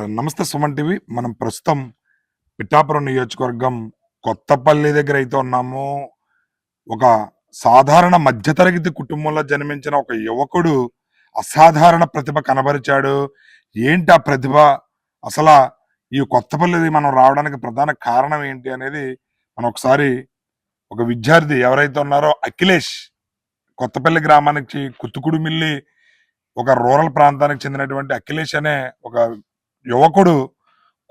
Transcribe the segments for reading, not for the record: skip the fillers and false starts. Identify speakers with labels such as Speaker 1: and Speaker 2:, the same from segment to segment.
Speaker 1: నమస్తే సుమన్ టీవీ. మనం ప్రస్తుతం పిఠాపురం నియోజకవర్గం కొత్తపల్లి దగ్గర అయితే ఉన్నాము. ఒక సాధారణ మధ్యతరగతి కుటుంబంలో జన్మించిన ఒక యువకుడు అసాధారణ ప్రతిభ కనబరిచాడు. ఏంటి ఆ ప్రతిభ? అసలా ఈ కొత్తపల్లి మనం రావడానికి ప్రధాన కారణం ఏంటి అనేది మనం ఒకసారి ఒక విద్యార్థి ఎవరైతే ఉన్నారో అఖిలేష్, కొత్తపల్లి గ్రామానికి కుత్తుకుడుమిల్లి ఒక రూరల్ ప్రాంతానికి చెందినటువంటి అఖిలేష్ అనే ఒక యువకుడు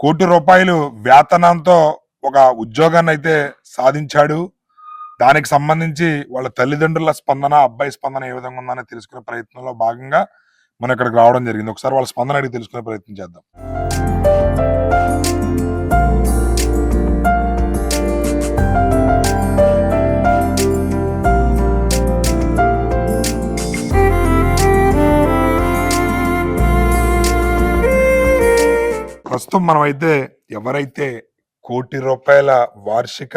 Speaker 1: ₹1,00,00,000 వేతనంతో ఒక ఉద్యోగాన్ని అయితే సాధించాడు. దానికి సంబంధించి వాళ్ళ తల్లిదండ్రుల స్పందన, అబ్బాయి స్పందన ఏ విధంగా ఉందని తెలుసుకునే ప్రయత్నంలో భాగంగా మనం ఇక్కడికి రావడం జరిగింది. ఒకసారి వాళ్ళ స్పందన అడిగి తెలుసుకునే ప్రయత్నం చేద్దాం. ప్రస్తుతం మనమైతే ఎవరైతే ₹1,00,00,000 వార్షిక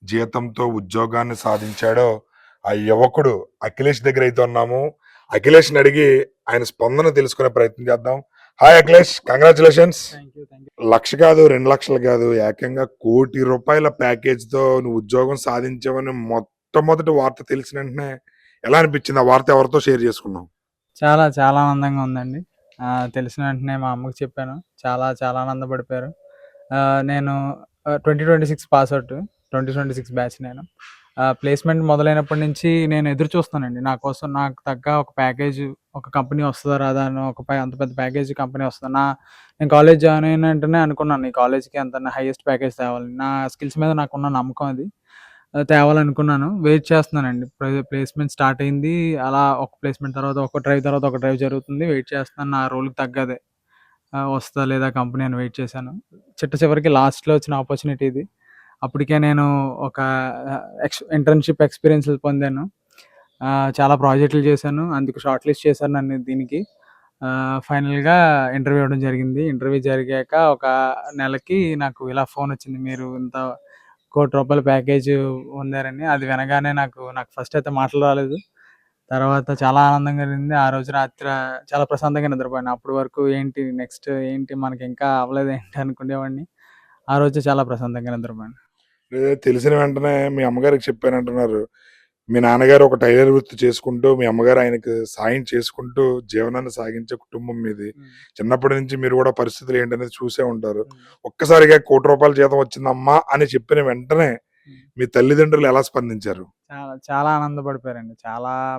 Speaker 1: జీతంతో ఉద్యోగాన్ని సాధించాడో ఆ యువకుడు అఖిలేష్ దగ్గర అయితే ఉన్నాము. అఖిలేష్ని అడిగి ఆయన స్పందన తెలుసుకునే ప్రయత్నం చేద్దాం. Hi Akhilesh, congratulations. లక్ష కాదు, 2,00,000 కాదు, ఏకంగా ₹1,00,00,000 ప్యాకేజ్ తో నువ్వు ఉద్యోగం సాధించావని మొట్టమొదటి వార్త తెలిసిన వెంటనే ఎలా అనిపించింది? ఆ వార్త ఎవరితో షేర్ చేసుకున్నావు?
Speaker 2: చాలా చాలా ఆనందంగా ఉందండి. తెలిసిన వెంటనే మా అమ్మకి చెప్పాను. చాలా చాలా ఆనందపడిపోయారు. నేను 2026 పాసౌట్. 2026 బ్యాచ్ నేను. ప్లేస్‌మెంట్ మొదలైనప్పటి నుంచి నేను ఎదురు చూస్తానండి. నా కోసం నాకు తగ్గ ఒక ప్యాకేజ్, ఒక కంపెనీ వస్తదా రాదా అని అంత పెద్ద ప్యాకేజ్ కంపెనీ వస్తదా. నేను కాలేజ్ జాయిన్ అయిన వెంటనే అనుకున్నాను, ఈ కాలేజ్‌కి ఎంత హైయెస్ట్ ప్యాకేజ్ తేవాలి. నా స్కిల్స్ మీద నాకున్న నమ్మకం అది. తేవాలనుకున్నాను. వెయిట్ చేస్తున్నానండి. ప్లేస్‌మెంట్ స్టార్ట్ అయింది. అలా ఒక ప్లేస్‌మెంట్ తర్వాత ఒక డ్రైవ్, తర్వాత ఒక డ్రైవ్ జరుగుతుంది. వెయిట్ చేస్తున్నాను నా రోల్‌కి తగ్గదే. వస్తదా లేదా కంపెనీ అని వెయిట్ చేశాను. చివరికి లాస్ట్‌లో వచ్చిన ఆపర్చునిటీ ఇది. అప్పటికే నేను ఒక ఇంటర్న్‌షిప్ ఎక్స్‌పీరియన్స్‌లు పొందాను. చాలా ప్రాజెక్టులు చేశాను. అందుకు షార్ట్ లిస్ట్ చేశారు నన్ను దీనికి. ఫైనల్‌గా ఇంటర్వ్యూ ఇవ్వడం జరిగింది. ఇంటర్వ్యూ జరిగాక ఒక నెలకి నాకు ఇలా ఫోన్ వచ్చింది. మీరు ఇంత ₹1,00,00,000 ప్యాకేజ్ పొందారని. అది వినగానే నాకు ఫస్ట్ అయితే మాటలు రాలేదు. తర్వాత చాలా ఆనందంగా కలిగింది. ఆ రోజు రాత్రి చాలా ప్రశాంతంగా నిద్రపోయాను. అప్పటి వరకు నెక్స్ట్ ఏంటి మనకి ఇంకా అవ్వలేదేంటి అనుకునేవాడిని. ఆ రోజు చాలా ప్రశాంతంగా నిద్రపోయాను.
Speaker 1: తెలిసిన వెంటనే మీ అమ్మగారికి చెప్పానంటున్నారు. మీ నాన్నగారు ఒక టైలర్ వృత్తి చేసుకుంటూ, మీ అమ్మగారు ఆయనకు సాయం చేసుకుంటూ జీవనాన్ని సాగించే కుటుంబం మీది. చిన్నప్పటి నుంచి మీరు కూడా పరిస్థితులు ఏంటనేది చూసే ఉంటారు. ఒక్కసారిగా ₹1,00,00,000 జీతం వచ్చిందమ్మా అని చెప్పిన వెంటనే మీ తల్లిదండ్రులు ఎలా స్పందించారు?
Speaker 2: చాలా చాలా ఆనందపడిపోయారండి.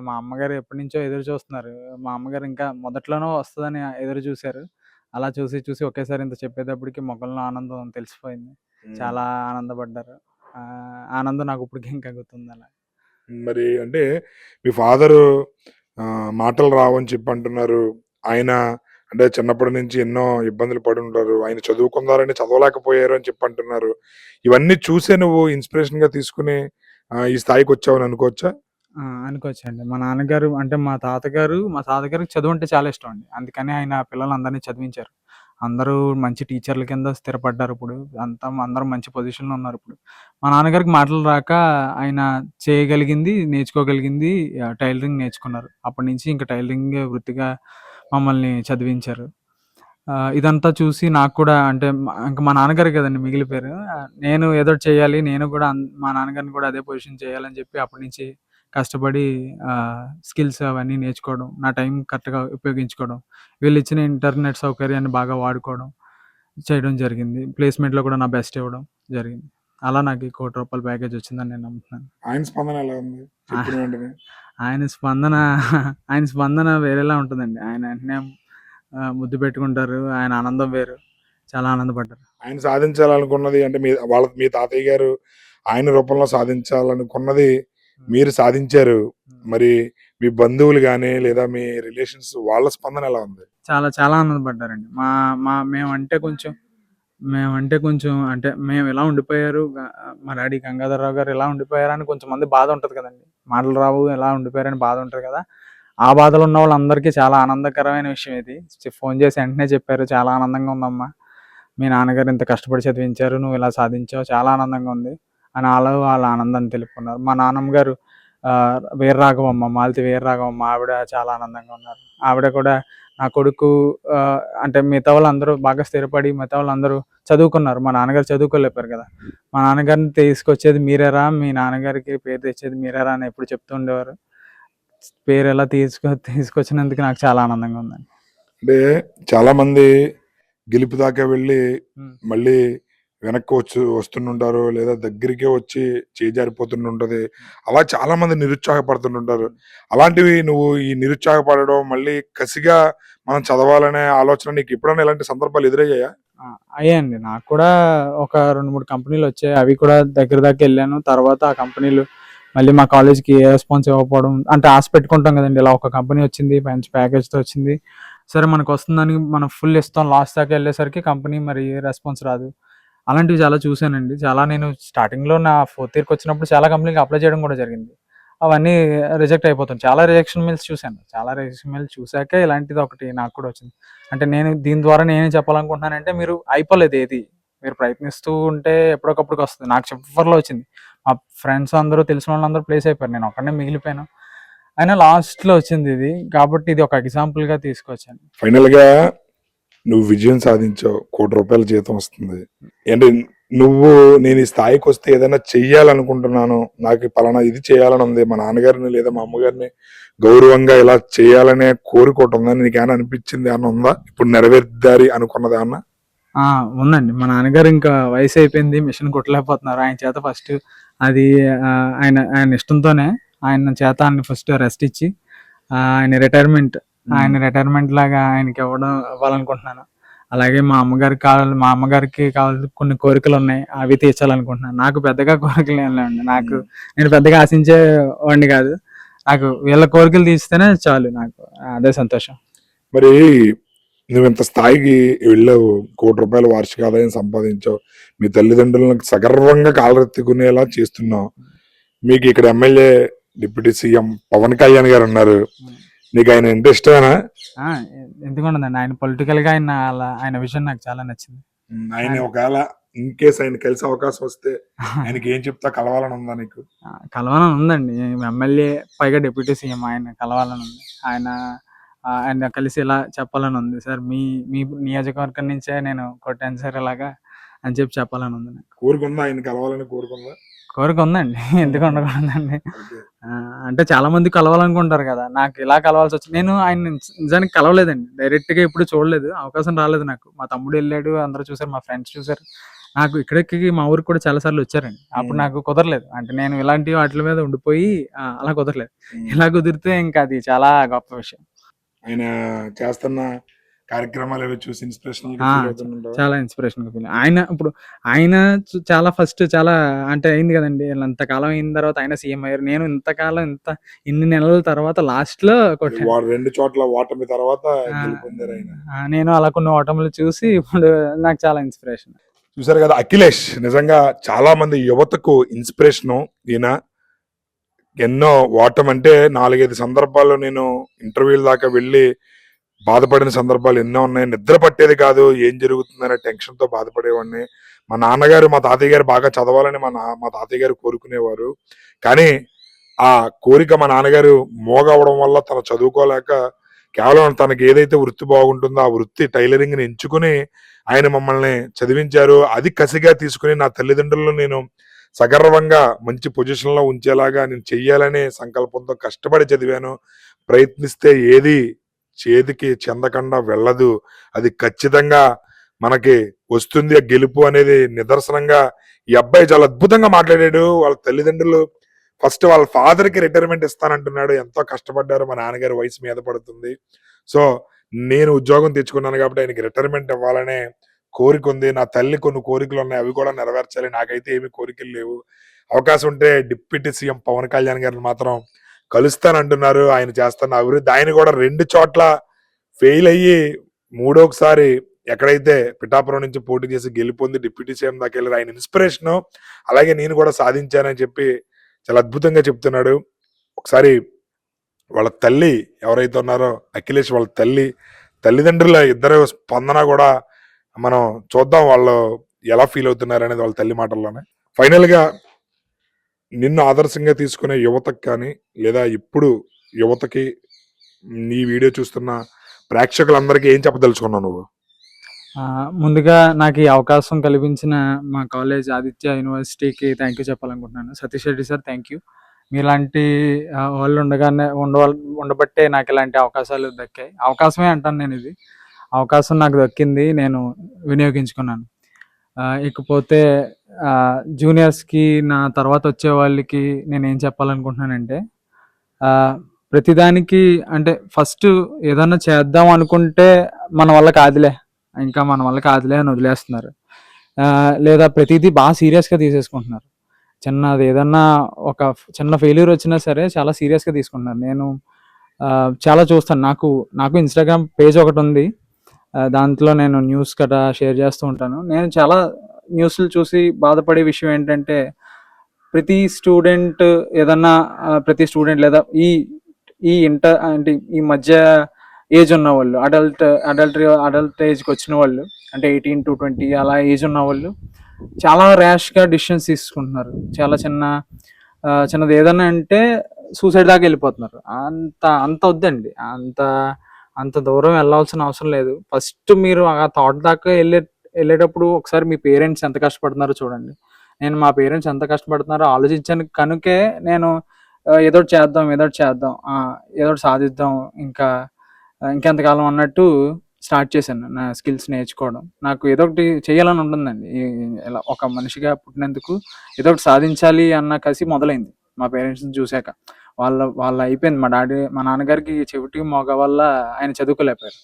Speaker 2: మా అమ్మగారు ఎప్పటినుంచో ఎదురు చూస్తున్నారు. మా అమ్మగారు ఇంకా మొదట్లోనో వస్తదని ఎదురు చూసారు. అలా చూసి చూసి ఒకేసారి ఇంత చెప్పేటప్పటికి మొఖంలో ఆనందం తెలిసిపోయింది. చాలా ఆనందపడ్డారు. ఆనందం నాకు ఇప్పటికి ఇంకా గుర్తుంది అలా.
Speaker 1: మరి అంటే మీ ఫాదరు మాటలు రావని చెప్పి అంటున్నారు. ఆయన అంటే చిన్నప్పటి నుంచి ఎన్నో ఇబ్బందులు పడి ఉంటారు. ఆయన చదువుకున్నారని చదవలేకపోయారు అని చెప్పి అంటున్నారు. ఇవన్నీ చూసే నువ్వు ఇన్స్పిరేషన్‌గా తీసుకొని ఈ స్థాయికి వచ్చావని అనుకోవచ్చా?
Speaker 2: అనుకోవచ్చండి. మా తాతగారికి చదువంటే చాలా ఇష్టం అండి. అందుకని ఆయన పిల్లలందరిని చదివించారు. అందరూ మంచి టీచర్ల కింద స్థిరపడ్డారిప్పుడు. అందరూ మంచి పొజిషన్‌లో ఉన్నారిప్పుడు. మా నాన్నగారికి మాటలు రాక ఆయన చేయగలిగింది, నేర్చుకోగలిగింది టైలరింగ్ నేర్చుకున్నారు. అప్పటినుంచి ఇంక టైలరింగే వృత్తిగా మమ్మల్ని చదివించారు. ఇదంతా చూసి నాకు కూడా అంటే ఇంక మా నాన్నగారే కదండీ మిగిలిపోయారు. నేను ఏదోటి చేయాలి, నేను కూడా మా నాన్నగారిని కూడా అదే పొజిషన్ చేయాలని చెప్పి అప్పటినుంచి కష్టపడి స్కిల్స్ అవన్నీ నేర్చుకోవడం, నా టైం కరెక్ట్‌గా ఉపయోగించుకోవడం, వీళ్ళిచ్చిన ఇంటర్నెట్ సౌకర్యాన్ని బాగా వాడుకోవడం చేయడం జరిగింది. ప్లేస్‌మెంట్‌లో కూడా నా బెస్ట్ ఇవ్వడం జరిగింది. అలా నాకు ఈ ₹1,00,00,000 ప్యాకేజ్ వచ్చిందని నేను నమ్ముతున్నాను.
Speaker 1: ఆయన స్పందన ఎలా ఉంది చెప్పిన వెంటనే?
Speaker 2: ఆయన స్పందన ఆయన స్పందన వేరేలా ఉంటుందండి. ఆయన వెంటనే ముద్దు పెట్టుకుంటారు. ఆయన ఆనందం వేరు. చాలా ఆనందపడ్డారు.
Speaker 1: ఆయన సాధించాలనుకున్నది అంటే మీ తాతయ్య గారు ఆయన రూపంలో సాధించాలనుకున్నది మీరు సాధించారు. మరి మీ బంధువులు గాని లేదా మీ రిలేషన్స్ వాళ్ళ స్పందన ఎలా ఉంది?
Speaker 2: చాలా చాలా ఆనందపడ్డారండి. మా మా మేమంటే కొంచెం అంటే మేము ఇలా ఉండిపోయారు. మా డాడీ గంగాధరరావు గారు ఇలా ఉండిపోయారని కొంచెం మంది బాధ ఉంటది కదండీ. మాటలు రావు, ఎలా ఉండిపోయారని బాధ ఉంటది కదా! ఆ బాధలో ఉన్న వాళ్ళందరికీ చాలా ఆనందకరమైన విషయం ఇది. ఫోన్ చేసి వెంటనే చెప్పారు. చాలా ఆనందంగా ఉందమ్మా. మీ నాన్నగారు ఇంత కష్టపడి చదివించారు. నువ్వు ఇలా సాధించావు. చాలా ఆనందంగా ఉంది అని వాళ్ళ ఆనందాన్ని తెలుపుకున్నారు. మా నాన్నమ్మ గారు వీర రాఘవమ్మ, మాలతి వీర రాఘవమ్మ ఆవిడ చాలా ఆనందంగా ఉన్నారు. ఆవిడ కూడా నా కొడుకు అంటే మిగతా వాళ్ళందరూ బాగా స్థిరపడి మిగతా వాళ్ళందరూ చదువుకున్నారు. మా నాన్నగారు చదువుకోలేకపోయారు కదా! మా నాన్నగారిని తీసుకొచ్చేది మీరేరా, మీ నాన్నగారికి పేరు తెచ్చేది మీరేరా అని ఎప్పుడు చెప్తూ ఉండేవారు. పేరు ఎలా తీసుకొచ్చినందుకు నాకు చాలా ఆనందంగా ఉందండి.
Speaker 1: అంటే చాలా మంది గెలుపు దాకా వెళ్ళి
Speaker 2: హ్మ్.
Speaker 1: మళ్ళీ వెనక్కి వస్తుంటుంటారు, లేదా దగ్గరికే వచ్చి చేజారిపోతుంటుంటది. అలా చాలా మంది నిరుత్సాహపడుతుంటుంటారు. అలాంటివి నువ్వు ఈ నిరుత్సాహపడడం, మళ్ళీ కసిగా మనం చదవాలనే ఆలోచన నీకు ఎప్పుడైనా ఇలాంటి సందర్భాలు ఎదురయ్యాయా?
Speaker 2: ఆ! అయ్యాయండి. నాకు కూడా ఒక 2, 3 కంపెనీలొచ్చాయి. అవి కూడా దగ్గర దాకా ఎళ్ళాను. తర్వాత ఆ కంపెనీలు మళ్ళీ మా కాలేజ్‌కి ఏ రెస్పాన్స్ ఇవ్వకపోవడం అంటే ఆశ పెట్టుకుంటాం గదండీ! ఇలా ఒక కంపెనీ వచ్చింది. మంచి ప్యాకేజ్‌తో వచ్చింది. సరే మనకొస్తుందని మనం ఫుల్ ఇస్తాం. లాస్ట్ దాకా ఎళ్ళేసరికి కంపెనీ మరి రెస్పాన్స్ రాదు. అలాంటివి చాలా చూసానండి. చాలా నేను స్టార్టింగ్‌లో నా ఫోర్త్ ఇయర్‌కొచ్చినప్పుడు చాలా కంపెనీలకి అప్లై చేయడం కూడా జరిగింది. అవన్నీ రిజెక్ట్ అయిపోతాను. చాలా రిజెక్షన్ మెయిల్స్ చూసాను. చాలా రిజెక్షన్ మెయిల్స్ చూసాకే ఇలాంటిదొకటి నాకు కూడా వచ్చింది. అంటే నేను దీని ద్వారా నేనేం చెప్పాలనుకుంటున్నానంటే మీరు అయిపోలేదు ఏది. మీరు ప్రయత్నిస్తూ ఉంటే ఎప్పటికప్పుడుకొస్తది. నాకు చివర్లో వచ్చింది. మా ఫ్రెండ్స్ అందరూ తెలిసినోళ్ళందరూ ప్లేస్ అయిపోయారు. నేనొక్కడినే మిగిలిపోయాను. అయినా లాస్ట్‌లో వచ్చిందిది. కాబట్టి ఇది ఒక ఎగ్జాంపుల్‌గా తీసుకొచ్చాను.
Speaker 1: ఫైనల్‌గా నువ్వు విజయం సాధించావు. ₹1,00,00,000 జీతం వస్తుంది. అంటే నువ్వు నేను ఈ స్థాయికొస్తే ఏదైనా చెయ్యాలనుకుంటున్నాను. నాకు పలానా ఇది చేయాలని ఉంది. మా నాన్నగారిని లేదా మా అమ్మగారిని గౌరవంగా ఇలా చేయాలనే కోరిక ఒకటుందని నీకేమైనా అనిపించింది ఏమన్నా ఉందా? ఇప్పుడు నెరవేర్దారి అనుకున్నదేమన్నా?
Speaker 2: ఆ! ఉందండి. మా నాన్నగారు ఇంకా వయసయిపోయింది. మిషన్ కుట్టలేకపోతున్నారు. ఆయన చేత ఫస్ట్ అది ఆయన ఆయన ఇష్టంతోనే ఆయన చేత ఫస్ట్ రెస్ట్ ఇచ్చి ఆయన రిటైర్మెంట్ లాగా ఇవ్వాలనుకుంటున్నాను. అలాగే మా అమ్మగారికి కావాల్సిన కొన్ని కోరికలున్నాయి. అవి తీర్చాలనుకుంటున్నాను. నాకు పెద్దగా కోరికలేం లేవండి. నేను పెద్దగా ఆశించే వాడిని కాదు. నాకు వీళ్ళ కోరికలు తీర్చితేనే చాలు నాకు. అదే సంతోషం.
Speaker 1: మరి నువ్వింత స్థాయికి వెళ్ళావు. ₹1,00,00,000 వార్షిక ఆదాయం సంపాదించావు. మీ తల్లిదండ్రులను సగర్వంగా కాలరెత్తుకునేలా చేస్తున్నావు. మీకు ఇక్కడ MLA, deputy CM Pawan Kalyan గారున్నారు. నీకు ఆయన అంటే ఇష్టమేనా?
Speaker 2: ఆ! ఎందుకుండదండి. ఆయన పొలిటికల్‌గా ఆయన విజన్ నాకు చాలా నచ్చింది.
Speaker 1: ఆయన ఒకవేళ ఇన్ కేస్ ఆయన కలిసే అవకాశం వస్తే ఆయనకి ఏం చెప్తా కలవాలని ఉందా నీకు?
Speaker 2: కలవాలని ఉందండి. ఎమ్మెల్యే పైగా డిప్యూటీ సీఎం ఆయన కలవాలని ఉంది. ఆయన కలిసి ఇలా చెప్పాలని ఉంది. సార్ మీ మీ నియోజకవర్గం నుంచే నేను కొట్టాను సార్ ఇలాగా అని చెప్పాలని ఉంది నాకు.
Speaker 1: కోరుకుందా ఆయన కలవాలని కోరుకుందా?
Speaker 2: కోరిక ఉందండి. ఎందుకు ఉండకూడదండి.
Speaker 1: ఓకే.
Speaker 2: అంటే చాలా మంది కలవాలనుకుంటారు కదా! నాకు ఇలా కలవాల్సొచ్చింది. నేను ఆయన్ని నిజానికి కలవలేదండి. డైరెక్ట్‌గా ఎప్పుడు చూడలేదు. అవకాశం రాలేదు నాకు. మా తమ్ముడు ఎళ్ళాడు. అందరూ చూసారు. మా ఫ్రెండ్స్ చూసారు. నాకు ఇక్కడికి మా ఊరికి కూడా చాలా సార్లు వచ్చారండి. అప్పుడు నాకు కుదరలేదు. అంటే నేను ఇలాంటి వాటిల మీద ఉండిపోయి అలా కుదరలేదు. ఇలా కుదిరితే ఇంకా అది చాలా గొప్ప విషయం.
Speaker 1: ఆయన చేస్తున్న కార్యక్రమాలు అవి చూసి ఇన్స్పిరేషనల్‌గా
Speaker 2: ఆ!
Speaker 1: ఫీల్ అవుతుంటావా?
Speaker 2: చాలా ఇన్స్‌పిరేషన్‌గా ఫీల్ ఆయన చాలా ఫస్ట్ చాలా అంటే అయింది గదండీ! ఇంతకాలం అయిన తర్వాత ఆయన సీఎం అయ్యారు. నేను ఇన్ని నెలల తర్వాత లాస్ట్‌లో కొట్టాను.
Speaker 1: 2 చోట్ల ఓటమి తర్వాత
Speaker 2: ఆ!
Speaker 1: గెలుపొందారాయన.
Speaker 2: నేను అలా కొన్ని ఓటములు చూసి ఇప్పుడు నాకు చాలా ఇన్స్‌పిరేషన్.
Speaker 1: చూసారు కదా! అఖిలేష్ నిజంగా చాలా మంది యువతకు ఇన్స్పిరేషను ఈయన. ఎన్నో ఓటమంటే 4, 5 సందర్భాల్లో నేను ఇంటర్వ్యూల దాకా వెళ్ళి బాధపడిన సందర్భాలు ఎన్నో ఉన్నాయి. నిద్ర పట్టేది కాదు. ఏం జరుగుతుందనే టెన్షన్‌తో బాధపడేవాడిని. మా నాన్నగారు, మా తాతయ్య గారు బాగా చదవాలని మా తాతయ్య గారు కోరుకునేవారు. కానీ ఆ కోరిక మా నాన్నగారు మోగవ్వడం వల్ల తను చదువుకోలేక కేవలం తనకి ఏదైతే వృత్తి బాగుంటుందో ఆ వృత్తి టైలరింగ్‌ని ఎంచుకొని ఆయన మమ్మల్ని చదివించారు. అది కసిగా తీసుకొని నా తల్లిదండ్రులను నేను సగర్వంగా మంచి పొజిషన్‌లో ఉంచేలాగా నేను చెయ్యాలనే సంకల్పంతో కష్టపడి చదివాను. ప్రయత్నిస్తే ఏది చేతికి చెందకుండా వెళ్ళదు. అది ఖచ్చితంగా మనకి వస్తుంది ఆ గెలుపు అనేది నిదర్శనంగా ఈ అబ్బాయి చాలా అద్భుతంగా మాట్లాడాడు. వాళ్ళ తల్లిదండ్రులు ఫస్ట్ వాళ్ళ ఫాదర్‌కి రిటైర్మెంట్ ఇస్తానంటున్నాడు. ఎంతో కష్టపడ్డారు. మా నాన్నగారి వయసు మీద పడుతుంది. సో, నేను ఉద్యోగం తెచ్చుకున్నాను కాబట్టి ఆయనకి రిటైర్మెంట్ ఇవ్వాలనే కోరికుంది. నా తల్లి కొన్ని కోరికలున్నాయి. అవి కూడా నెరవేర్చాలి. నాకైతే ఏమి కోరికలు లేవు. అవకాశం ఉంటే డిప్యూటీ సీఎం పవన్ కళ్యాణ్ గారిని మాత్రం కలుస్తానంటున్నారు. ఆయన చేస్తున్న అభివృద్ధి ఆయన కూడా 2 చోట్ల ఫెయిల్ అయ్యి మూడోసారి ఎక్కడైతే పిఠాపురం నుంచి పోటీ చేసి గెలుపొంది డిప్యూటీ సీఎం దాకా వెళ్ళారు. ఆయన ఇన్స్పిరేషను. అలాగే నేను కూడా సాధించానని చెప్పి చాలా అద్భుతంగా చెప్తున్నాడు. ఒకసారి వాళ్ళ తల్లి ఎవరైతే ఉన్నారో అఖిలేష్ వాళ్ళ తల్లిదండ్రుల ఇద్దరు స్పందన కూడా మనం చూద్దాం. వాళ్ళు ఎలా ఫీల్ అవుతున్నారు అనేది వాళ్ళ తల్లి మాటల్లోనే. ఫైనల్ గా నిన్ను ఆదర్శంగా తీసుకునే యువతకు కానీ లేదా ఇప్పుడు యువతకి నీ వీడియో చూస్తున్న ప్రేక్షకులందరికీ ఏం చెప్పదలుచుకున్నావు నువ్వు?
Speaker 2: ముందుగా నాకు ఈ అవకాశం కల్పించిన మా కాలేజ్ ఆదిత్య యూనివర్సిటీకి థ్యాంక్ యూ చెప్పాలనుకుంటున్నాను. Satish Reddy sir thank you. మీలాంటి వాళ్ళు ఉండబట్టే నాకు ఇలాంటి అవకాశాలు దక్కాయి. అవకాశమే అంటాను నేను ఇది. అవకాశం నాకు దక్కింది, నేను వినియోగించుకున్నాను. ఇకపోతే జూనియర్స్కి నా తర్వాత వచ్చే వాళ్ళకి నేను ఏం చెప్పాలనుకుంటున్నానంటే, ప్రతిదానికి అంటే ఫస్ట్ ఏదన్నా చేద్దాం అనుకుంటే మన వల్ల కాదులే అని వదిలేస్తున్నారు. లేదా ప్రతిదీ బాగా సీరియస్గా తీసేసుకుంటున్నారు. చిన్నది ఏదన్నా ఒక చిన్న ఫెయిల్యూర్ వచ్చినా సరే చాలా సీరియస్గా తీసుకుంటున్నారు. నేను చాలా చూస్తాను. నాకు ఇన్స్టాగ్రామ్ పేజ్ ఒకటి ఉంది. దాంట్లో నేను న్యూస్ గట్రా షేర్ చేస్తూ ఉంటాను. నేను చాలా న్యూస్లు చూసి బాధపడే విషయం ఏంటంటే, ప్రతి స్టూడెంట్ ప్రతి స్టూడెంట్ లేదా ఈ ఇంటర్ అంటే ఈ మధ్య ఏజ్ ఉన్న వాళ్ళు, అడల్ట్ ఏజ్కి వచ్చిన వాళ్ళు, అంటే 18 to 20 అలా ఏజ్ ఉన్న వాళ్ళు చాలా ర్యాష్గా డిసిషన్స్ తీసుకుంటున్నారు. చాలా చిన్నది ఏదన్నా అంటే సూసైడ్ దాకా వెళ్ళిపోతున్నారు. అంత వద్దండి. అంత దూరం వెళ్ళాల్సిన అవసరం లేదు. ఫస్ట్ మీరు ఆ థాట్ దాకా వెళ్ళేటప్పుడు ఒకసారి మీ పేరెంట్స్ ఎంత కష్టపడుతున్నారో చూడండి. నేను మా పేరెంట్స్ ఎంత కష్టపడుతున్నారో ఆలోచించాను కనుకే నేను ఏదో ఒకటి చేద్దాం, ఏదో ఒకటి సాధిద్దాం, ఇంకెంతకాలం అన్నట్టు స్టార్ట్ చేశాను నా స్కిల్స్ నేర్చుకోవడం. నాకు ఏదో ఒకటి చేయాలని ఉంటుందండి. ఇలా ఒక మనిషిగా పుట్టినందుకు ఏదో ఒకటి సాధించాలి అన్న కసి మొదలైంది మా పేరెంట్స్ని చూశాక. వాళ్ళ అయిపోయింది. మా నాన్నగారికి చెవిటి మోగ వల్ల ఆయన చదువుకోలేకపోయారు.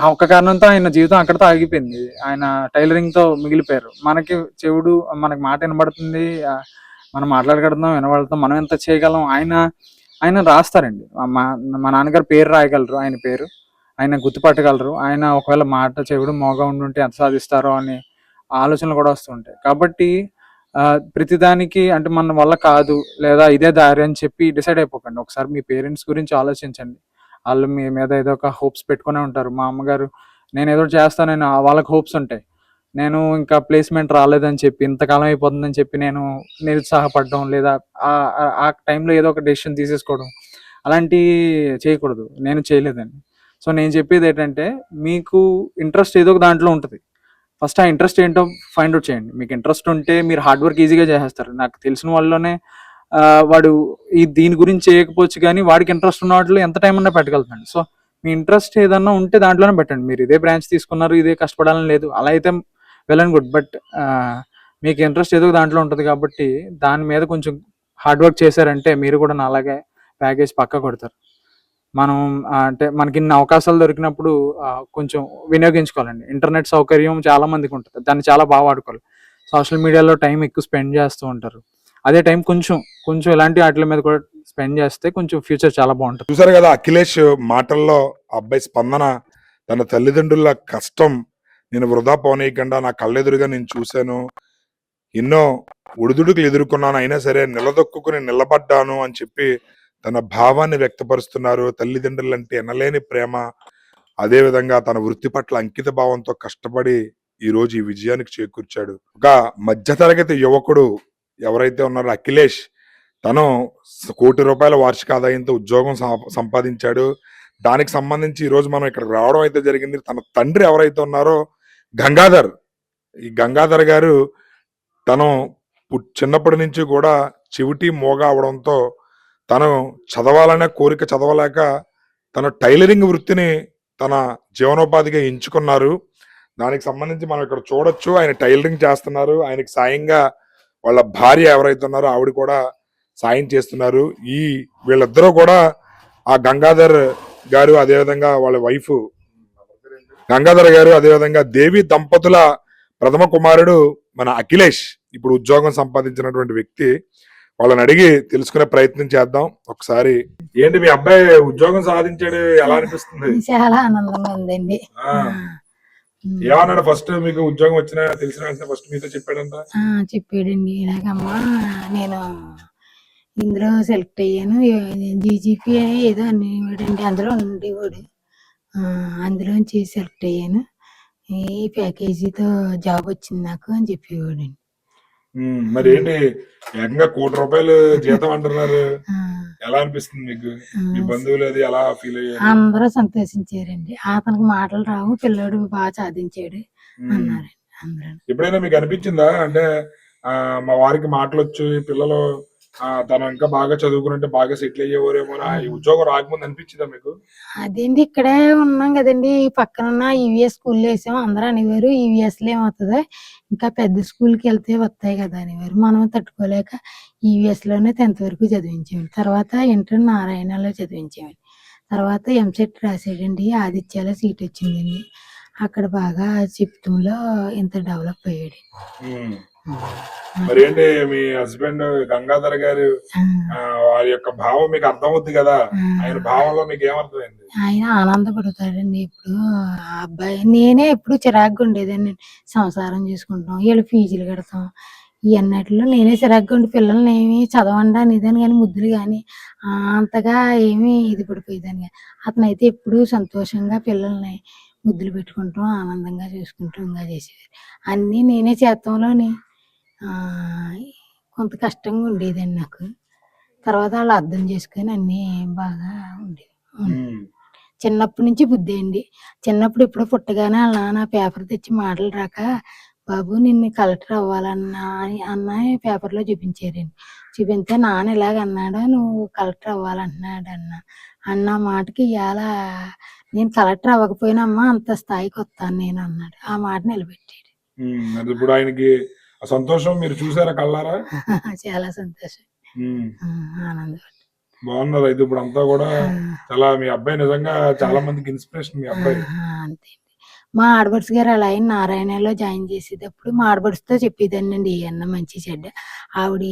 Speaker 2: ఆ ఒక్క కారణంతో ఆయన జీవితం అక్కడితో ఆగిపోయింది. ఆయన టైలరింగ్తో మిగిలిపోయారు. మనకి చెవుడు, మనకి మాట వినబడుతుంది, మనం మాట్లాడగలుగుతాం, వినబడుతాం, మనం ఎంత చేయగలం. ఆయన రాస్తారండి. మా నాన్నగారు పేరు రాయగలరు, ఆయన పేరు ఆయన గుర్తుపట్టగలరు. ఆయన ఒకవేళ మాట చెవుడు మోగా ఉండుంటే ఎంత సాధిస్తారో అని ఆలోచనలు కూడా వస్తుంటాయి. కాబట్టి ప్రతిదానికి అంటే మన వల్ల కాదు లేదా ఇదే దారి అని చెప్పి డిసైడ్ అయిపోకండి. ఒకసారి మీ పేరెంట్స్ గురించి ఆలోచించండి. వాళ్ళు మీ మీద ఏదో ఒక హోప్స్ పెట్టుకునే ఉంటారు. మా అమ్మగారు నేను ఏదో చేస్తానని వాళ్ళకి హోప్స్ ఉంటాయి. నేను ఇంకా ప్లేస్మెంట్ రాలేదని చెప్పి, ఇంతకాలం అయిపోతుందని చెప్పి నేను నిరుత్సాహపడడం, లేదా ఆ టైంలో ఏదో ఒక డెసిషన్ తీసేసుకోవడం, అలాంటివి చేయకూడదు. నేను చేయలేదండి. సో నేను చెప్పేది ఏంటంటే, మీకు ఇంట్రెస్ట్ ఏదో ఒక దాంట్లో ఉంటుంది. ఫస్ట్ ఆ ఇంట్రెస్ట్ ఏంటో ఫైండ్ అవుట్ చేయండి. మీకు ఇంట్రెస్ట్ ఉంటే మీరు హార్డ్ వర్క్ ఈజీగా చేసేస్తారు. నాకు తెలిసిన వాళ్ళలోనే వాడు దీని గురించి చేయకపోవచ్చు, కానీ వాడికి ఇంట్రెస్ట్ ఉన్న వాటిలో ఎంత టైం ఉన్నా పెట్టగలుగుతాడు. సో మీ ఇంట్రెస్ట్ ఏదన్నా ఉంటే దాంట్లోనే పెట్టండి. మీరు ఇదే బ్రాంచ్ తీసుకున్నారు, ఇదే కష్టపడాలని లేదు, అలా అయితే వెల్ అండ్ గుడ్. బట్ మీకు ఇంట్రెస్ట్ ఏదో దాంట్లో ఉంటుంది కాబట్టి దాని మీద కొంచెం హార్డ్ వర్క్ చేశారంటే మీరు కూడా నాలాగే ప్యాకేజ్ పక్కా కొడతారు. మనం అంటే మనకి ఇన్ని అవకాశాలు దొరికినప్పుడు కొంచెం వినియోగించుకోవాలండి. ఇంటర్నెట్ సౌకర్యం చాలా మందికి ఉంటుంది, దాన్ని చాలా బాగా వాడుకోవాలి. సోషల్ మీడియాలో టైం ఎక్కువ స్పెండ్ చేస్తూ ఉంటారు. అదే టైం కొంచెం ఇలాంటి వాటి మీద కూడా స్పెండ్ చేస్తే కొంచెం ఫ్యూచర్ చాలా బాగుంటుంది.
Speaker 1: చూసారు కదా అఖిలేష్ మాటల్లో అబ్బాయి స్పందన. తన తల్లిదండ్రుల కష్టం నేను వృధా పోనీయకుండా నా కళ్ళెదురుగా నేను చూశాను, ఎన్నో ఒడిదుడుకులు ఎదుర్కొన్నాను, అయినా సరే నిలదొక్కుని నిలబడ్డాను అని చెప్పి తన భావాన్ని వ్యక్తపరుస్తున్నారు. తల్లిదండ్రులు అంటే ఎనలేని ప్రేమ, అదే విధంగా తన వృత్తి పట్ల అంకిత భావంతో కష్టపడి ఈ రోజు ఈ విజయానికి చేకూర్చాడు. ఒక మధ్యతరగతి యువకుడు ఎవరైతే ఉన్నారో అఖిలేష్, తను ₹1 కోటి వార్షిక ఆదాయంతో ఉద్యోగం సంపాదించాడు. దానికి సంబంధించి ఈ రోజు మనం ఇక్కడికి రావడం అయితే జరిగింది. తన తండ్రి ఎవరైతే ఉన్నారో గంగాధర్, ఈ గంగాధర్ గారు తను చిన్నప్పటి నుంచి కూడా చెవిటి మోగా అవడంతో తను చదవాలనే కోరిక చదవలేక తన టైలరింగ్ వృత్తిని తన జీవనోపాధిగా ఎంచుకున్నారు. దానికి సంబంధించి మనం ఇక్కడ చూడొచ్చు, ఆయన టైలరింగ్ చేస్తున్నారు. ఆయనకి సాయంగా వాళ్ళ భార్య ఎవరైతే ఉన్నారో ఆవిడ కూడా సాయం చేస్తున్నారు. వీళ్ళిద్దరూ కూడా ఆ గంగాధర్ గారు, అదేవిధంగా వాళ్ళ వైఫ్ గంగాధర్ గారు, అదేవిధంగా దేవి దంపతుల ప్రథమ కుమారుడు మన అఖిలేష్, ఇప్పుడు ఉద్యోగం సంపాదించినటువంటి వ్యక్తి. వాళ్ళని అడిగి తెలుసుకునే ప్రయత్నం చేద్దాం ఒకసారి. ఏంటి మీ అబ్బాయి ఉద్యోగం సాధించాడు, ఎలా అనిపిస్తుంది?
Speaker 3: చాలా ఆనందంగా ఉందండి.
Speaker 1: ఏమన్నాడు ఫస్ట్ మీకు ఉద్యోగం వచ్చినా తెలిసిన ఫస్ట్ మీతో చెప్పాడంట?
Speaker 3: చెప్పాడండి, ఇలాగమ్మా నేను ఇందులో సెలెక్ట్ అయ్యాను, జీజీపీ ఏదో అనేవాడండి, అందులో ఉండేవాడు, అందులోంచి సెలెక్ట్ అయ్యాను, ఈ ప్యాకేజీతో జాబ్ వచ్చింది నాకు అని చెప్పేవాడండి.
Speaker 1: మరి ఏంటి ఏకంగా ₹1 కోటి జీతం అంటున్నారు? ఎలా అనిపిస్తుంది మీకు? మీ
Speaker 3: ఆ,
Speaker 1: బంధువులు అది ఎలా ఫీల్ అయ్యారు?
Speaker 3: అందరూ సంతోషించారండి. అతనికి మాటలు రావు, పిల్లోడు బాగా సాధించాడు
Speaker 1: ఉమ్.
Speaker 3: అన్నారండి అందరూ.
Speaker 1: ఎప్పుడైనా మీకు అనిపించిందా అంటే మా వారికి మాటలొచ్చు ఈ పిల్లలు తను ఇంకా బాగా చదువుకుని బాగా సెటిల్ అయ్యేవారేమో ఈ ఉద్యోగం రాకముందు అనిపించిందా మీకు?
Speaker 3: అదేంటి ఇక్కడే ఉన్నాం కదండి, ఈ పక్కనున్న ఈవీఎస్ స్కూల్లో వేసాం. అందరూ అనేవారు ఈవీఎస్ లో ఏమవుతుంది, ఇంకా పెద్ద స్కూల్కి వెళ్తే వస్తాయి కదా అనేవారు. మనం తట్టుకోలేక ఈవీఎస్ లోనే 10th వరకు చదివించామండి. తర్వాత ఇంటర్ నారాయణలో చదివించామండి. తర్వాత ఎంసెట్ రాసాడండి, ఆదిత్యలో సీట్ వచ్చిందండి. అక్కడ బాగా చెప్తంలో ఇంత డెవలప్ అయ్యాడు.
Speaker 1: ఉమ్. మరి ఏంటి మీ హస్బెండ్ గంగాధర్ గారు వారి యొక్క భావం మీకు అర్థమవుద్ది కదా, ఆయన భావంలో మీకు ఏమర్థమైంది?
Speaker 3: ఆయన ఆనందపడతాడండి. ఇప్పుడు ఆ అబ్బాయి, నేనే ఎప్పుడు చిరాకుగా ఉండేదాన్ని, సంసారం చేసుకుంటాం, వీళ్ళు ఫీజులు కడతాం, ఇవన్నిటిలో నేనే చిరాకుగా ఉండి పిల్లల్ని ఏమి చదవండి అనేదాన్ని కానీ, ముద్దులు కానీ అంతగా ఏమీ ఇది పడిపోయేదాన్ని కాదు. అతనైతే ఎప్పుడూ సంతోషంగా పిల్లల్ని ముద్దులు పెట్టుకుంటాం, ఆనందంగా చూసుకుంటాం, ఇంకా చేసేవారు. అన్నీ నేనే చేత్తంలోని కొంత కష్టంగా ఉండేదండి నాకు. తర్వాత వాళ్ళు అర్థం చేసుకొని అన్నీ బాగా ఉండేవి. చిన్నప్పటి నుంచి బుద్ధి అండి. చిన్నప్పుడు ఎప్పుడో పుట్టగానే వాళ్ళ నాన్న పేపర్ తెచ్చి మాటలు రాక, బాబు నిన్ను కలెక్టర్ అవ్వాలన్నా అన్న పేపర్లో చూపించారండి. చూపిస్తే నాన్న ఇలాగ అన్నాడు, నువ్వు కలెక్టర్ అవ్వాలంటున్నాడు అన్న మాటకి ఇవాళ నేను కలెక్టర్ అవ్వకపోయినా అమ్మ అంత స్థాయికి వస్తాను నేను అన్నాడు. ఆ మాట నిలబెట్టాడు.
Speaker 1: అది ఇప్పుడు ఆయనకి ఆ సంతోషం మీరు చూసారా కళ్ళారా?
Speaker 3: చాలా సంతోషం, ఆనందం.
Speaker 1: బాగున్నారు అయితే ఇప్పుడు అంతా కూడా చాలా. మీ అబ్బాయి నిజంగా చాలా మందికి ఇన్స్పిరేషన్. మీ అబ్బాయి
Speaker 3: అంతే. మా ఆడబడుచు గారు అలా ఆయన నారాయణలో జాయిన్ చేసేటప్పుడు మా ఆడబడుచుతో చెప్పేదానండి ఏమన్నా మంచి చెడ్డ. ఆవిడ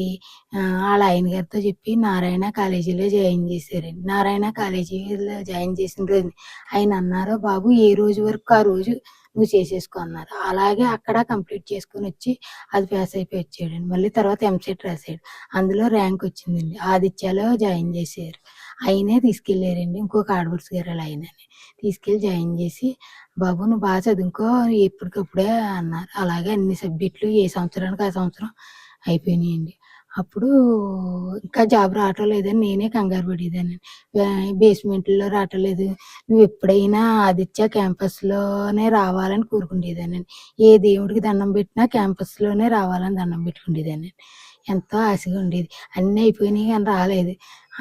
Speaker 3: వాళ్ళ ఆయన గారితో చెప్పి నారాయణ కాలేజీలో జాయిన్ చేశారండి. నారాయణ కాలేజీలో జాయిన్ చేసిన రోజు ఆయన అన్నారు, బాబు ఏ రోజు వరకు ఆ రోజు నువ్వు చేసేసుకో అన్నారు. అలాగే అక్కడ కంప్లీట్ చేసుకొని వచ్చి అది పాస్ అయిపోయి వచ్చాడండి. మళ్ళీ తర్వాత ఎంసెట్ రాశాడు, అందులో ర్యాంక్ వచ్చిందండి. ఆదిత్యలో జాయిన్ చేశారు, ఆయనే తీసుకెళ్ళారండి. ఇంకొక ఆడబడుచు గారు అలా ఆయనని తీసుకెళ్ళి జాయిన్ చేసి, బాబు నువ్వు బాగా చదువుకో ఎప్పటికప్పుడే అన్నారు. అలాగే అన్ని సబ్జెక్టులు ఏ సంవత్సరానికి ఆ సంవత్సరం అయిపోయినాయండి. అప్పుడు ఇంకా జాబ్ రావటం లేదని నేనే కంగారు పడేదాన్ని. బేస్మెంట్లో రావటం లేదు, నువ్వు ఎప్పుడైనా ఆదిత్య క్యాంపస్లోనే రావాలని కోరుకునేదానండి. ఏ దేవుడికి దండం పెట్టినా క్యాంపస్లోనే రావాలని దండం పెట్టుకునేదాన్ని. ఎంతో ఆశగా ఉండేది. అన్నీ అయిపోయినాయి కానీ రాలేదు.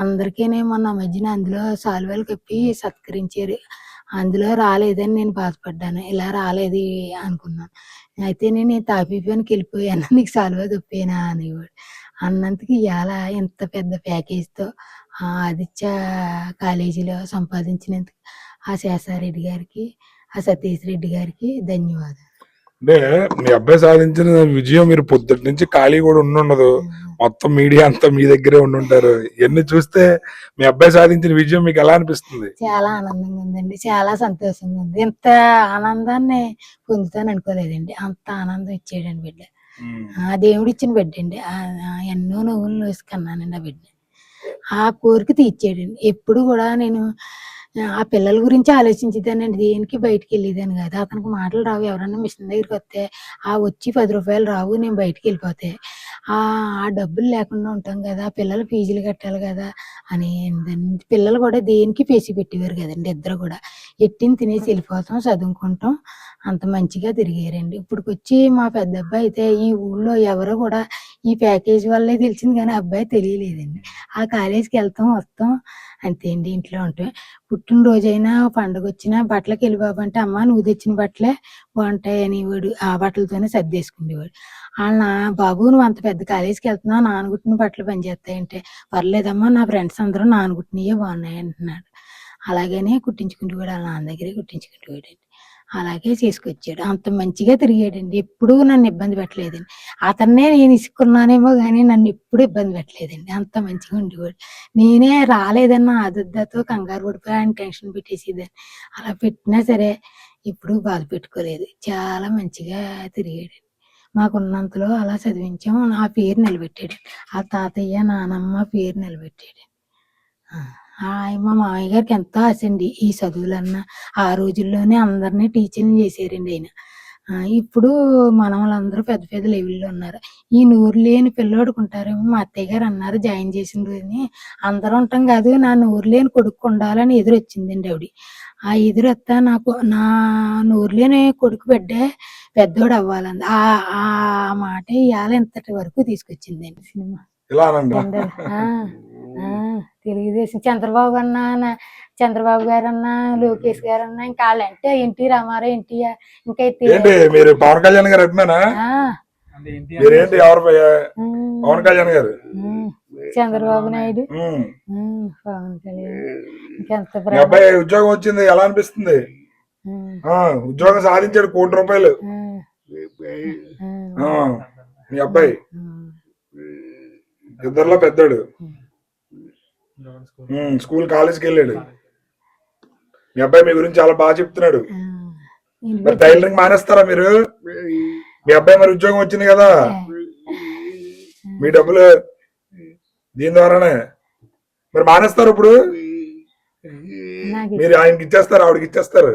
Speaker 3: అందరికీ మొన్న మధ్యన అందులో సాల్వాలు కప్పి సత్కరించారు, అందులో రాలేదని నేను బాధపడ్డాను. ఇలా రాలేదు అనుకున్నాను. అయితే నేను తాపీపనికి వెళ్ళిపోయాను, నీకు సాల్వా తప్పేనా అనేవాడు. అన్నందుకు ఇవాళ ఇంత పెద్ద ప్యాకేజ్తో ఆదిత్య కాలేజీలో సంపాదించినందుకు ఆ శేషారెడ్డి గారికి, ఆ సతీష్ రెడ్డి గారికి ధన్యవాదాలు.
Speaker 1: అంటే మీ అబ్బాయి సాధించిన విజయం మీరు పొద్దుటి నుంచి ఖాళీ కూడా ఉండుండదు, మొత్తం మీడియా అంతా మీ దగ్గరే ఉండుంటారు. ఇవన్నీ చూస్తే మీ అబ్బాయి సాధించిన విజయం మీకు ఎలా అనిపిస్తుంది?
Speaker 3: చాలా ఆనందంగా ఉందండి, చాలా సంతోషంగా ఉంది. ఇంత ఆనందాన్ని పొందుతాను అనుకోలేదండి. అంత ఆనందం ఇచ్చాడండి బిడ్డ. ఆ దేవుడు ఇచ్చిన బిడ్డ అండి. ఎన్నో నవ్వులు వేసుకున్నానండి ఆ బిడ్డ. ఆ కోరిక తీర్చాడండి. ఎప్పుడు కూడా నేను ఆ పిల్లల గురించి ఆలోచించేదానండి, దేనికి బయటికి వెళ్ళేదాన్ని కాదు. అతనికి మాటలు రావు, ఎవరన్నా మిషన్ దగ్గరికి వస్తే వచ్చి 10 రూపాయలు రావు, నేను బయటికి వెళ్ళిపోతే ఆ డబ్బులు లేకుండా ఉంటాం కదా, పిల్లల ఫీజులు కట్టాలి కదా అని. పిల్లలు కూడా దేనికి పేసి పెట్టేవారు కదండి. ఇద్దరు కూడా ఎట్టిని తినేసి వెళ్ళిపోతాం, చదువుకుంటాం, అంత మంచిగా తిరిగారండి. ఇప్పుడుకొచ్చి మా పెద్ద అబ్బాయి అయితే ఈ ఊళ్ళో ఎవరో కూడా ఈ ప్యాకేజ్ వల్లే తెలిసింది కానీ అబ్బాయి తెలియలేదండి. ఆ కాలేజీకి వెళ్తాం వస్తాం అంతే అండి, ఇంట్లో ఉంటాం. పుట్టినరోజైనా పండుగ వచ్చినా బట్టలకి వెళ్ళి బాబు అంటే, అమ్మ నువ్వు తెచ్చిన బట్టలే బాగుంటాయి అనేవాడు. ఆ బట్టలతోనే సర్దేసుకునేవాడు. వాళ్ళ బాబు నువ్వు అంత పెద్ద కాలేజీకి వెళ్తున్నావు, నానగుట్టిన బట్టలు పనిచేస్తాయంటే, పర్లేదమ్మా నా ఫ్రెండ్స్ అందరూ నానగుట్టినయే బాగున్నాయి అంటున్నాడు. అలాగనే కుట్టించుకుంటూ కూడా వాళ్ళ నాన్న దగ్గరే కుట్టించుకుంటూ పోయాడండి. అలాగే చేసుకొచ్చాడు. అంత మంచిగా తిరిగాడండి, ఎప్పుడూ నన్ను ఇబ్బంది పెట్టలేదండి. అతన్నే నేను ఇసుకున్నానేమో కానీ నన్ను ఎప్పుడు ఇబ్బంది పెట్టలేదండి. అంత మంచిగా ఉండేవాడు. నేనే రాలేదన్న ఆదుర్దాతో కంగారు పడిపోయి ఆయన టెన్షన్ పెట్టేసేదాన్ని. అలా పెట్టినా సరే ఎప్పుడూ బాధ పెట్టుకోలేదు. చాలా మంచిగా తిరిగాడండి. మాకున్నంతలో అలా చదివించాము, నా పేరు నిలబెట్టాడు. ఆ తాతయ్య నానమ్మ పేరు నిలబెట్టాడు. మా మామయ్య గారికి ఎంతో ఆశ అండి ఈ చదువులన్నా. ఆ రోజుల్లోనే అందరినీ టీచర్ని చేశారండి ఆయన. ఇప్పుడు మనవలందరూ పెద్ద పెద్ద లెవెల్‌లో ఉన్నారు. ఈ నోరు లేని పిల్లోడుకుంటారేమో మా అత్తయ్య గారు అన్నారు జాయిన్ చేసిన రోజుని. అందరం ఉంటాం కాదు, నా నోరు లేని కొడుకు ఉండాలని ఎదురొచ్చిందండి ఆవిడ. ఆ ఎదురొత్తే నా నోరు లేని కొడుకు బిడ్డే పెద్దోడవ్వాలంది. ఆ మాట ఇయాల ఇంతటి వరకు తీసుకొచ్చిందండి సినిమా.
Speaker 1: ఇలా అనండి.
Speaker 3: జనరల్ ఆ! ఆ! తెలుగుదేశం చంద్రబాబు గారన్నా, లోకేష్ గారన్నా ఇంకా ఆళ్ళంటే ఎన్టీ రామారావు, ఎన్టీఆర్ ఇంకా
Speaker 1: ఏంటి మీరు పవన్ కళ్యాణ్ గారు అభిమానా?
Speaker 3: ఆ!
Speaker 2: అంటే
Speaker 1: మీరేంటి ఎవరు
Speaker 3: హ్మ్.
Speaker 1: పవన్ కళ్యాణ్ గారు?
Speaker 3: హ్మ్. చంద్రబాబు నాయుడు.
Speaker 1: ఉమ్.
Speaker 3: పవన్ కళ్యాణ్ ఇంకెంత
Speaker 1: మీ
Speaker 3: ప్రేమ.
Speaker 1: అబ్బాయి ఉద్యోగం వచ్చింది, ఎలా అనిపిస్తుంది?
Speaker 3: హ్మ్.
Speaker 1: ఉద్యోగం సాధించాడు, ₹1,00,00,000.
Speaker 3: హ్మ్.
Speaker 1: ఆ, మీ అబ్బాయి
Speaker 3: హ్మ్.
Speaker 1: ఇద్దరిలో పెద్దోడు. స్కూల్ కాలేజీకి వెళ్ళాడు. మీ అబ్బాయి మీ గురించి చాలా బాగా చెప్తున్నాడు. మరి టైలరింగ్ మానేస్తారా మీరు? మీ అబ్బాయి మరి ఉద్యోగం వచ్చింది కదా, మీ డబ్బులు దీని ద్వారానే మరి మానేస్తారు. ఇప్పుడు మీరు ఆయనకి ఇచ్చేస్తారు, ఆవిడకి ఇచ్చేస్తారు.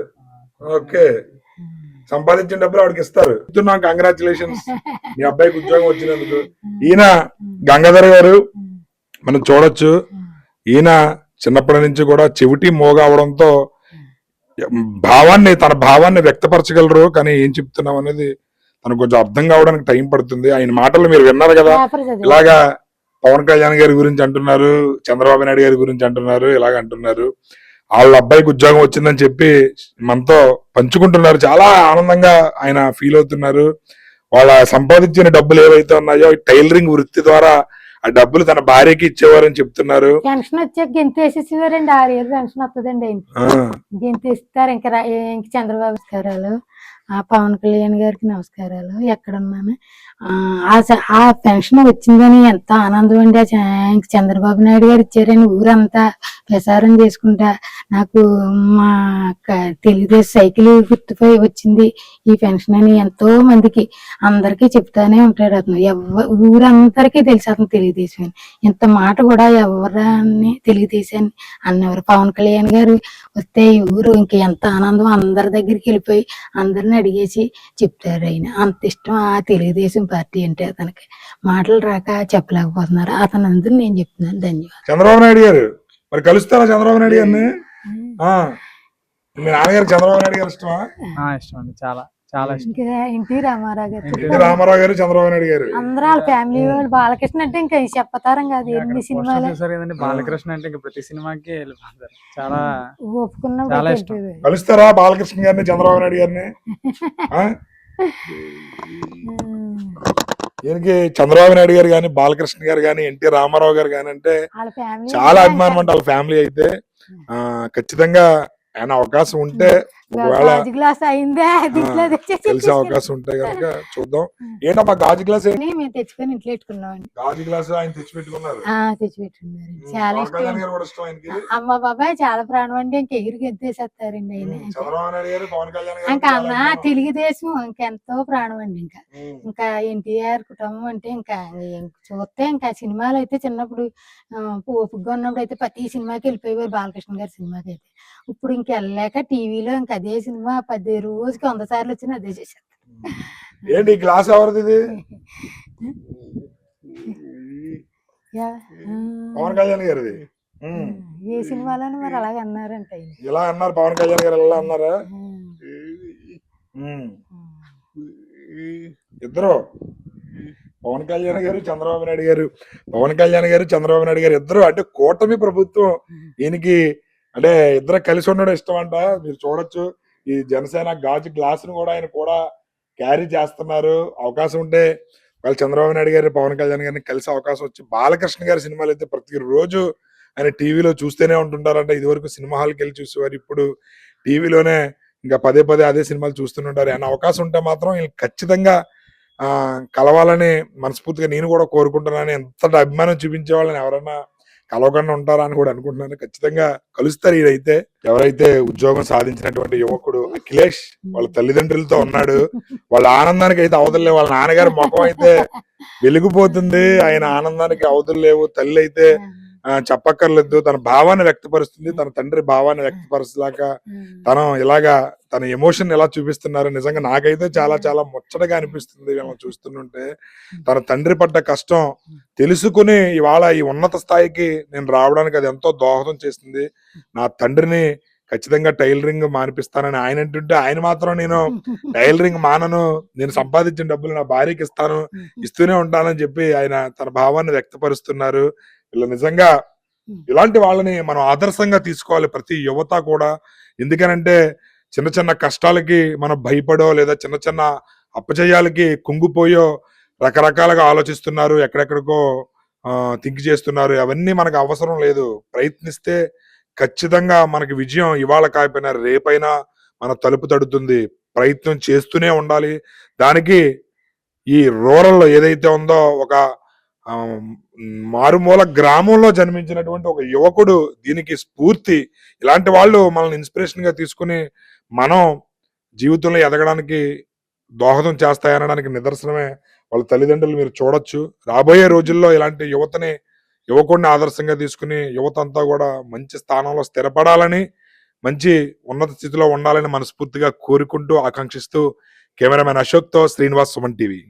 Speaker 1: ఓకే, సంపాదించిన డబ్బులు ఆవిడకి ఇస్తారు. కంగ్రాచులేషన్స్ మీ అబ్బాయికి ఉద్యోగం వచ్చినందుకు. ఈయన గంగాధర్ గారు మనం చూడొచ్చు. ఈయన చిన్నప్పటి నుంచి కూడా చెవిటి మోగ అవడంతో తన భావాన్ని వ్యక్తపరచగలరు, కానీ ఏం చెప్తున్నాం అనేది తనకు కొంచెం అర్థం కావడానికి టైం పడుతుంది. ఆయన మాటలు మీరు విన్నారు కదా, ఇలాగా పవన్ కళ్యాణ్ గారి గురించి అంటున్నారు, చంద్రబాబు నాయుడు గారి గురించి అంటున్నారు, ఇలాగ అంటున్నారు. వాళ్ళ అబ్బాయికి ఉద్యోగం వచ్చిందని చెప్పి మనతో పంచుకుంటున్నారు. చాలా ఆనందంగా ఆయన ఫీల్ అవుతున్నారు. వాళ్ళ సంపాదించిన డబ్బులు ఏవైతే ఉన్నాయో టైలరింగ్ వృత్తి ద్వారా ఆ డబ్బులు తన భార్యకి ఇచ్చేవారని చెప్తున్నారు.
Speaker 3: పెన్షన్ వచ్చాక గెంతేసేసేవారండి. 6 ఏళ్ళు పెన్షన్ వస్తుందండి ఆయనకి. గెంతేస్తారు. ఇంక చంద్రబాబు నమస్కారాలు, ఆ పవన్ కళ్యాణ్ గారికి నమస్కారాలు. ఎక్కడున్నాను ఆ పెన్షన్ వచ్చిందని ఎంత ఆనందం అండి. ఇంక చంద్రబాబు నాయుడు గారు ఇచ్చారని ఊరంతా ప్రసారం చేసుకుంటా నాకు మా తెలుగుదేశం సైకిల్ గుర్తుపై వచ్చింది ఈ పెన్షన్ అని ఎంతో మందికి అందరికీ చెప్తానే ఉంటాడు అతను. ఊరందరికీ తెలిసి అతను తెలుగుదేశం అని. ఇంత మాట కూడా ఎవరని తెలుగుదేశాన్ని అన్నవారు. పవన్ కళ్యాణ్ గారు వస్తే ఈ ఊరు ఇంక ఎంత ఆనందం, అందరి దగ్గరికి వెళ్ళిపోయి అందరిని అడిగేసి చెప్తారు. ఆయన అంత ఇష్టం ఆ తెలుగుదేశం పార్టీ అంటే అతనికి. మాటలు రాక చెప్పలేకపోతున్నారు. అతను అందరూ నేను చెప్తున్నాను. ధన్యవాదాలు.
Speaker 1: చంద్రబాబు నాయుడు గారు మరి కలుస్తారా చంద్రబాబు నాయుడు గారిని? మీ నాన్నగారు చంద్రబాబు నాయుడు గారు ఇష్టమా?
Speaker 2: ఇష్టం అండి, చాలా చాలా ఇష్టం.
Speaker 3: ఇంకా ఎన్టీ రామారావు గారు,
Speaker 1: రామారావు గారు, చంద్రబాబు నాయుడు గారు
Speaker 3: అందరూ వాళ్ళ ఫ్యామిలీ వాళ్ళు. బాలకృష్ణ అంటే ఇంకా చెప్పతారం కాదు, ఎన్ని సినిమాలు
Speaker 2: చూసారు కదండి. బాలకృష్ణ అంటే ఇంకా ప్రతి సినిమాకి వెళ్ళిపోతారు. చాలా
Speaker 3: ఒప్పుకున్నప్పుడు
Speaker 2: చాలా ఇష్టం.
Speaker 1: కలుస్తారా బాలకృష్ణ గారిని, చంద్రబాబు నాయుడు గారిని? దీనికి చంద్రబాబు నాయుడు గారు కానీ, బాలకృష్ణ గారు కానీ, ఎన్టీ రామారావు గారు కానీ అంటే చాలా అభిమానం అంటే వాళ్ళ ఫ్యామిలీ అయితే. ఖచ్చితంగా ఆయన అవకాశం ఉంటే ఒకవేళ కలిసే అవకాశం ఉంటే కనుక చూద్దాం. ఏంటమ్మా గాజు గ్లాస్
Speaker 3: మేము తెచ్చుకొని ఇంట్లో పెట్టుకున్నామండి.
Speaker 1: గాజు గ్లాస్ ఆయన తెచ్చి పెట్టుకున్నారు.
Speaker 3: తెచ్చిపెట్టుకున్నారు. చాలా
Speaker 1: ఇష్టం.
Speaker 3: అమ్మ బాబాయ్ చాలా ప్రాణం అండి. ఇంక ఎగిరికి ఎత్తేసేస్తారండి ఆయన.
Speaker 1: చంద్రబాబు నాయుడు గారు, పవన్ కళ్యాణ్ గారు
Speaker 3: ఇంకా అన్న తెలుగుదేశం ఇంకెంతో ప్రాణం అండి. ఇంకా ఎన్టీఆర్ కుటుంబం అంటే ఇంకా చూస్తే ఇంకా సినిమాలు అయితే చిన్నప్పుడు ఓపికగా ఉన్నప్పుడు అయితే ప్రతి సినిమాకి వెళ్ళిపోయేవారు, బాలకృష్ణ గారి సినిమాకి అయితే. ఇప్పుడు ఇంక వెళ్ళలేక టీవీలో ఇంకా అదే సినిమా 10 రోజుకి 100 సార్లు వచ్చినా అదే చేసేస్తారు.
Speaker 1: ఏంటి గ్లాస్ ఎవరిది? పవన్ కళ్యాణ్ గారిది.
Speaker 3: ఏ సినిమాలోనూ మరి అలాగే అన్నారంట.
Speaker 1: ఇలా అన్నారు పవన్ కళ్యాణ్ గారు, ఎలా అన్నారా? ఇద్దరు పవన్ కళ్యాణ్ గారు, చంద్రబాబు నాయుడు గారు, పవన్ కళ్యాణ్ గారు, చంద్రబాబు నాయుడు గారు ఇద్దరు అంటే కూటమి ప్రభుత్వం. ఈయనకి అంటే ఇద్దరు కలిసి ఉండడం ఇష్టం అంట. మీరు చూడొచ్చు ఈ జనసేన గాజు గ్లాస్ ను కూడా ఆయన కూడా క్యారీ చేస్తున్నారు. అవకాశం ఉంటే వాళ్ళు చంద్రబాబు నాయుడు గారు, పవన్ కళ్యాణ్ గారిని కలిసి అవకాశం వచ్చి. బాలకృష్ణ గారి సినిమాలు అయితే ప్రతిరోజు ఆయన టీవీలో చూస్తూనే ఉంటుంటారంట. ఇదివరకు సినిమా హాల్కి వెళ్ళి చూసేవారు, ఇప్పుడు టీవీలోనే ఇంకా పదే పదే అదే సినిమాలు చూస్తుంటారు. ఆయన అవకాశం ఉంటే మాత్రం ఖచ్చితంగా కలవాలని మనస్ఫూర్తిగా నేను కూడా కోరుకుంటున్నాను. ఎంత అభిమానం చూపించే వాళ్ళని ఎవరన్నా కలవకుండా ఉంటారా అని కూడా అనుకుంటున్నాను. ఖచ్చితంగా కలుస్తారు. ఈయనైతే ఎవరైతే ఉద్యోగం సాధించినటువంటి యువకుడు అఖిలేష్ వాళ్ళ తల్లిదండ్రులతో ఉన్నాడు. వాళ్ళ ఆనందానికి అయితే అవధులు. వాళ్ళ నాన్నగారి ముఖం అయితే వెలిగిపోతుంది. ఆయన ఆనందానికి అవధులు లేవు. తల్లి అయితే చెప్పక్కర్లేదు. తన భావాన్ని వ్యక్తపరుస్తుంది. తన తండ్రి భావాన్ని వ్యక్తపరచలాగా తను ఇలాగా తన ఎమోషన్ ఎలా చూపిస్తున్నారు. నిజంగా నాకైతే చాలా చాలా ముచ్చటగా అనిపిస్తుంది వీళ్ళని చూస్తుంటే. తన తండ్రి పడ్డ కష్టం తెలుసుకుని ఇవాళ ఈ ఉన్నత స్థాయికి నేను రావడానికి అది ఎంతో దోహదం చేసింది. నా తండ్రిని ఖచ్చితంగా టైలరింగ్ మానిపిస్తానని ఆయన అంటుంటే, ఆయన మాత్రం నేను టైలరింగ్ మానను, నేను సంపాదించిన డబ్బులు నా భార్యకి ఇస్తాను, ఇస్తూనే ఉంటానని చెప్పి ఆయన తన భావాన్ని వ్యక్తపరుస్తున్నారు. వీళ్ళు నిజంగా ఇలాంటి వాళ్ళని మనం ఆదర్శంగా తీసుకోవాలి ప్రతి యువత కూడా. ఎందుకనంటే చిన్న చిన్న కష్టాలకి మనం భయపడో లేదా చిన్న చిన్న అపజయాలకి కుంగిపోయో రకరకాలుగా ఆలోచిస్తున్నారు, ఎక్కడెక్కడికో థింక్ చేస్తున్నారు. అవన్నీ మనకు అవసరం లేదు. ప్రయత్నిస్తే ఖచ్చితంగా మనకి విజయం ఇవాళ కాకపోయినా రేపైనా మన తలుపు తడుతుంది. ప్రయత్నం చేస్తూనే ఉండాలి. దానికి ఈ రూరల్ ఏదైతే ఉందో ఒక మారుమూల గ్రామంలో జన్మించినటువంటి ఒక యువకుడు దీనికి స్ఫూర్తి. ఇలాంటి వాళ్ళు మనల్ని ఇన్స్పిరేషన్ గా తీసుకుని మనం జీవితంలో ఎదగడానికి దోహదం చేస్తాయనడానికి నిదర్శనమే వాళ్ళ తల్లిదండ్రులు మీరు చూడొచ్చు. రాబోయే రోజుల్లో ఇలాంటి యువకుడిని ఆదర్శంగా తీసుకుని యువత అంతా కూడా మంచి స్థానంలో స్థిరపడాలని, మంచి ఉన్నత స్థితిలో ఉండాలని మనస్ఫూర్తిగా కోరుకుంటూ ఆకాంక్షిస్తూ కెమెరామెన్ అశోక్ తో శ్రీనివాస్, సుమన్ టీవీ.